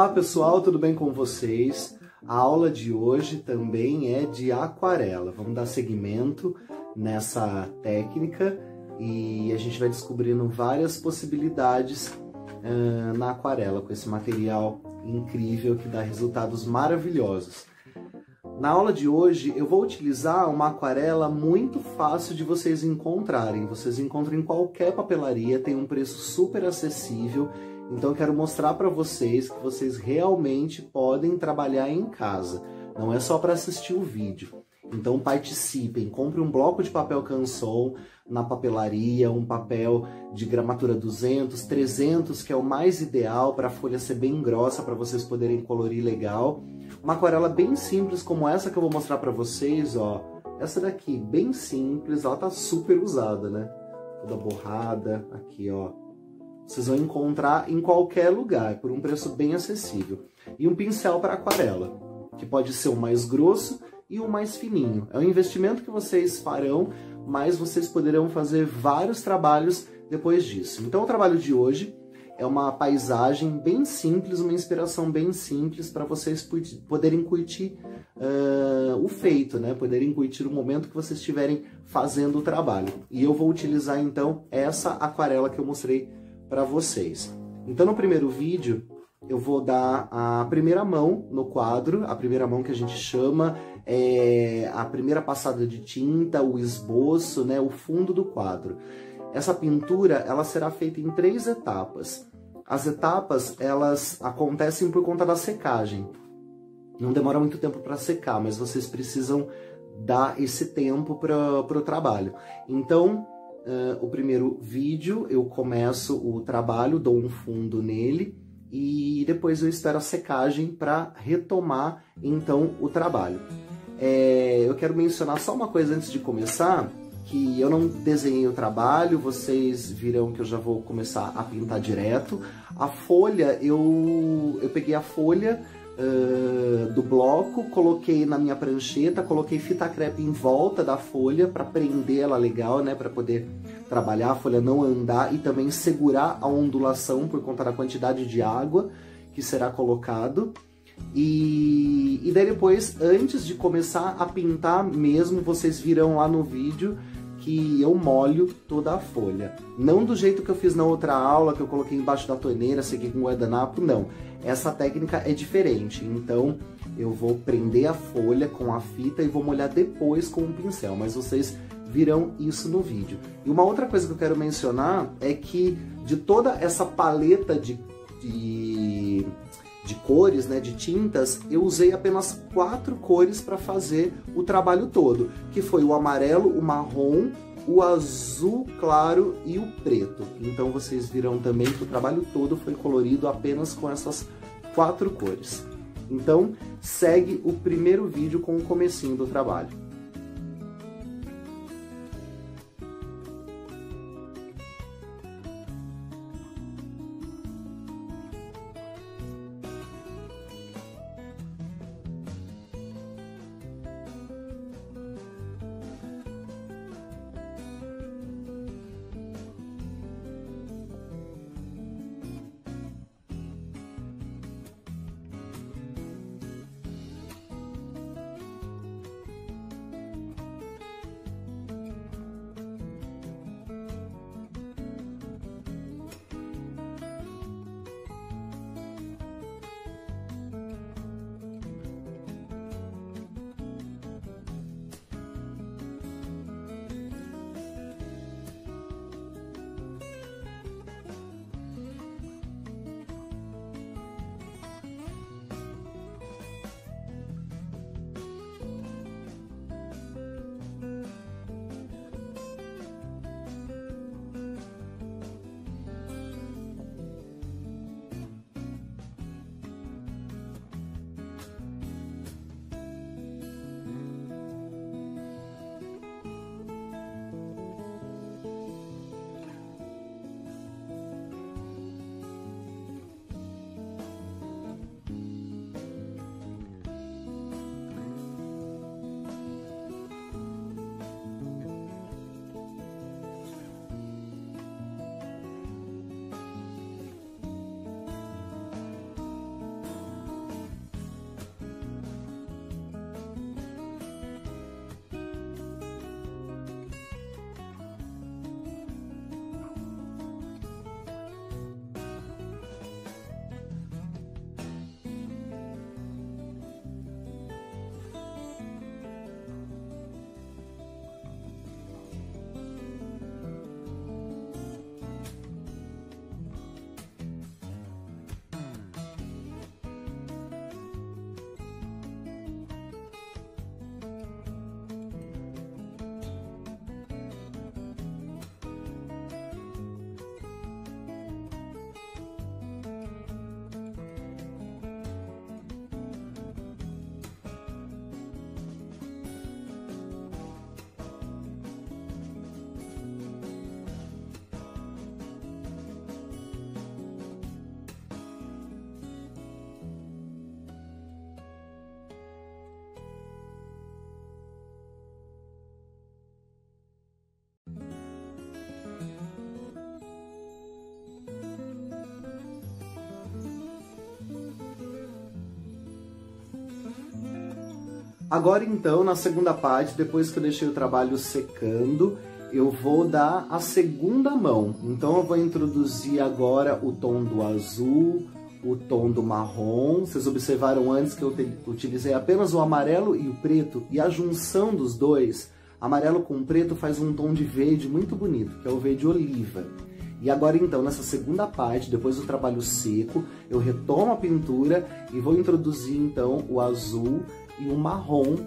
Olá pessoal, tudo bem com vocês? A aula de hoje também é de aquarela. Vamos dar seguimento nessa técnica e a gente vai descobrindo várias possibilidades na aquarela com esse material incrível que dá resultados maravilhosos. Na aula de hoje eu vou utilizar uma aquarela muito fácil de vocês encontrarem. Vocês encontram em qualquer papelaria, tem um preço super acessível. Então eu quero mostrar para vocês que vocês realmente podem trabalhar em casa. Não é só para assistir o vídeo. Então participem, compre um bloco de papel canson na papelaria, um papel de gramatura 200, 300, que é o mais ideal para a folha ser bem grossa, para vocês poderem colorir legal. Uma aquarela bem simples como essa que eu vou mostrar para vocês, ó. Essa daqui, bem simples, ela tá super usada, né? Toda borrada, aqui, ó. Vocês vão encontrar em qualquer lugar, por um preço bem acessível. E um pincel para aquarela, que pode ser o mais grosso e o mais fininho. É um investimento que vocês farão, mas vocês poderão fazer vários trabalhos depois disso. Então o trabalho de hoje é uma paisagem bem simples, uma inspiração bem simples para vocês poderem curtir o feito, né? Poderem curtir o momento que vocês estiverem fazendo o trabalho. E eu vou utilizar então essa aquarela que eu mostrei para vocês. Então no primeiro vídeo eu vou dar a primeira mão no quadro, a primeira mão que a gente chama a primeira passada de tinta, o esboço, né, o fundo do quadro. Essa pintura ela será feita em 3 etapas. As etapas elas acontecem por conta da secagem. Não demora muito tempo para secar, mas vocês precisam dar esse tempo para o trabalho. Então o primeiro vídeo eu começo o trabalho, dou um fundo nele e depois eu espero a secagem para retomar então o trabalho. Eu quero mencionar só uma coisa antes de começar, que eu não desenhei o trabalho, vocês virão que eu já vou começar a pintar direto. A folha, eu peguei a folha do bloco, coloquei na minha prancheta, coloquei fita crepe em volta da folha para prender ela legal, né, para poder trabalhar, a folha não andar e também segurar a ondulação por conta da quantidade de água que será colocado. E daí depois, antes de começar a pintar mesmo, vocês virão lá no vídeo que eu molho toda a folha. Não do jeito que eu fiz na outra aula, que eu coloquei embaixo da torneira, segui com guardanapo, não. Essa técnica é diferente, então eu vou prender a folha com a fita e vou molhar depois com um pincel, mas vocês virão isso no vídeo. E uma outra coisa que eu quero mencionar é que de toda essa paleta de cores, né, de tintas, eu usei apenas 4 cores para fazer o trabalho todo, que foi o amarelo, o marrom, o azul claro e o preto. Então vocês viram também que o trabalho todo foi colorido apenas com essas 4 cores. Então segue o primeiro vídeo com o comecinho do trabalho. Agora então, na segunda parte, depois que eu deixei o trabalho secando, eu vou dar a segunda mão. Então eu vou introduzir agora o tom do azul, o tom do marrom. Vocês observaram antes que eu utilizei apenas o amarelo e o preto, e a junção dos dois, amarelo com preto, faz um tom de verde muito bonito, que é o verde oliva. E agora então, nessa segunda parte, depois do trabalho seco, eu retomo a pintura e vou introduzir então o azul e o marrom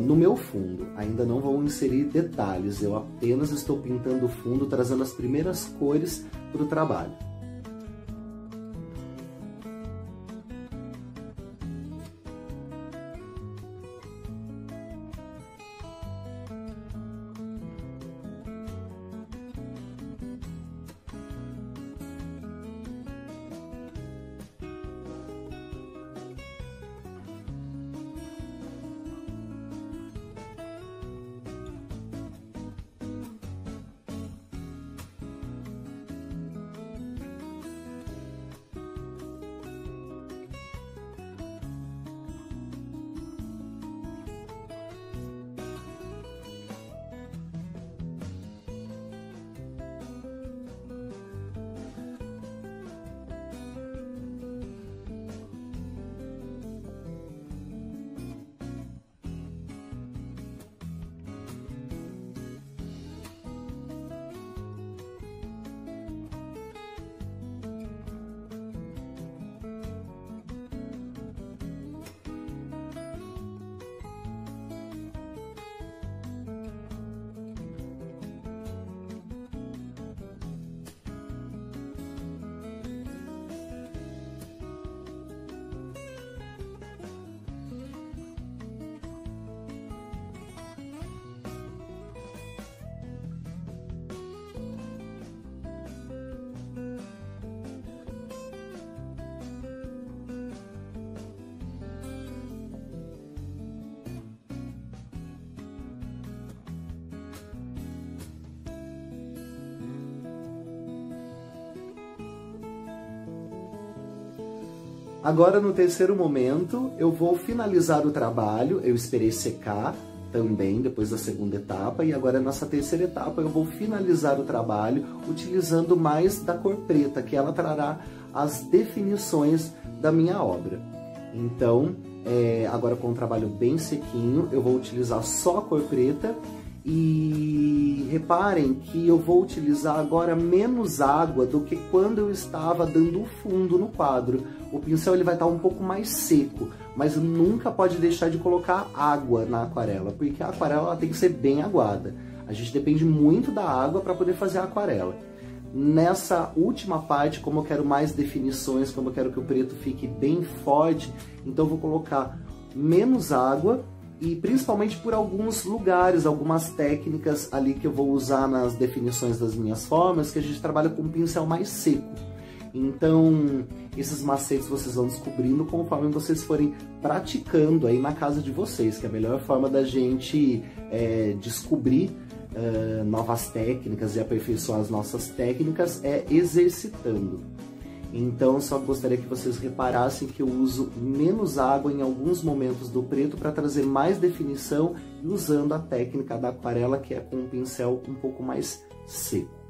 no meu fundo. Ainda não vou inserir detalhes, eu apenas estou pintando o fundo, trazendo as primeiras cores para o trabalho. Agora, no terceiro momento, eu vou finalizar o trabalho. Eu esperei secar também, depois da segunda etapa, e agora nessa terceira etapa eu vou finalizar o trabalho utilizando mais da cor preta, que ela trará as definições da minha obra. Então, agora com o trabalho bem sequinho, eu vou utilizar só a cor preta. E reparem que eu vou utilizar agora menos água do que quando eu estava dando o fundo no quadro. O pincel ele vai estar um pouco mais seco, mas nunca pode deixar de colocar água na aquarela, porque a aquarela ela tem que ser bem aguada. A gente depende muito da água para poder fazer a aquarela. Nessa última parte, como eu quero mais definições, como eu quero que o preto fique bem forte, então eu vou colocar menos água. E principalmente por alguns lugares, algumas técnicas ali que eu vou usar nas definições das minhas formas, que a gente trabalha com um pincel mais seco. Então, esses macetes vocês vão descobrindo conforme vocês forem praticando aí na casa de vocês, que é a melhor forma da gente descobrir novas técnicas e aperfeiçoar as nossas técnicas é exercitando. Então, só gostaria que vocês reparassem que eu uso menos água em alguns momentos do preto para trazer mais definição e usando a técnica da aquarela, que é com um pincel um pouco mais seco.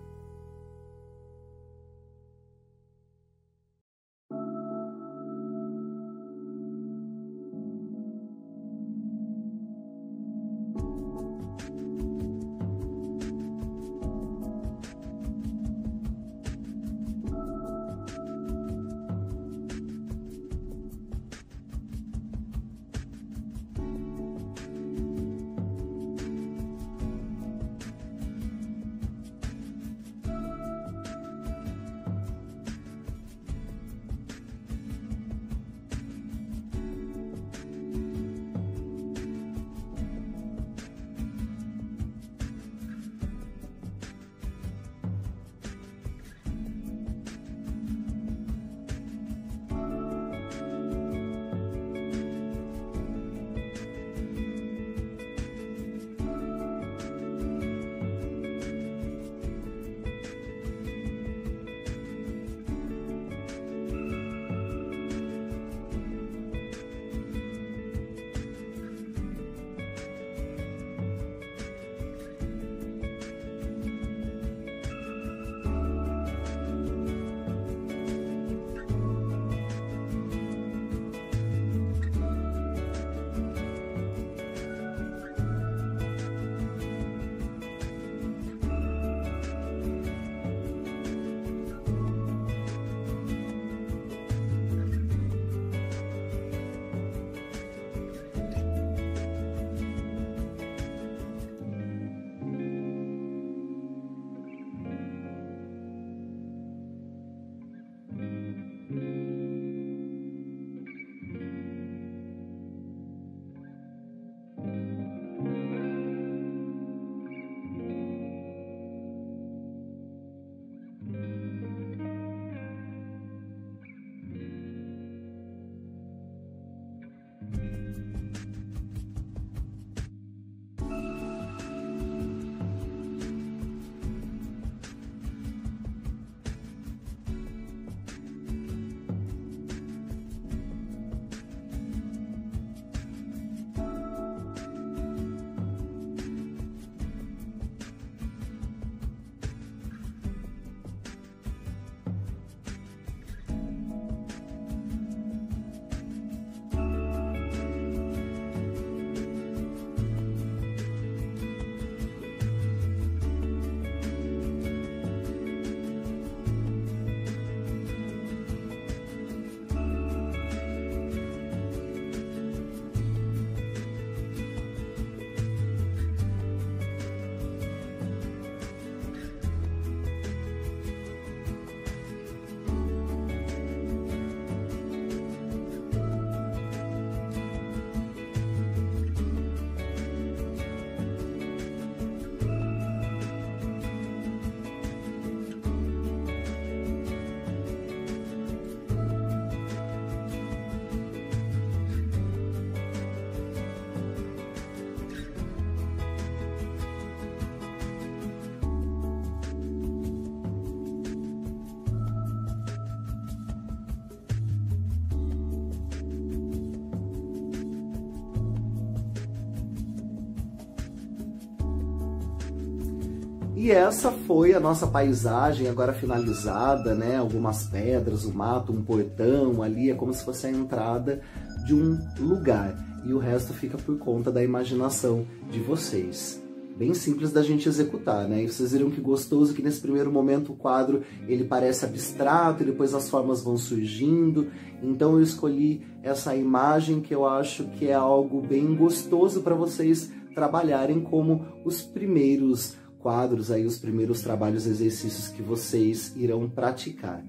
E essa foi a nossa paisagem agora finalizada, né? Algumas pedras, um mato, um portão ali, é como se fosse a entrada de um lugar. E o resto fica por conta da imaginação de vocês. Bem simples da gente executar, né? E vocês viram que gostoso que nesse primeiro momento o quadro ele parece abstrato e depois as formas vão surgindo. Então eu escolhi essa imagem que eu acho que é algo bem gostoso para vocês trabalharem como os primeiros quadros, aí, os primeiros trabalhos, exercícios que vocês irão praticar.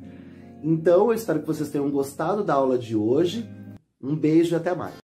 Então eu espero que vocês tenham gostado da aula de hoje. Um beijo e até mais!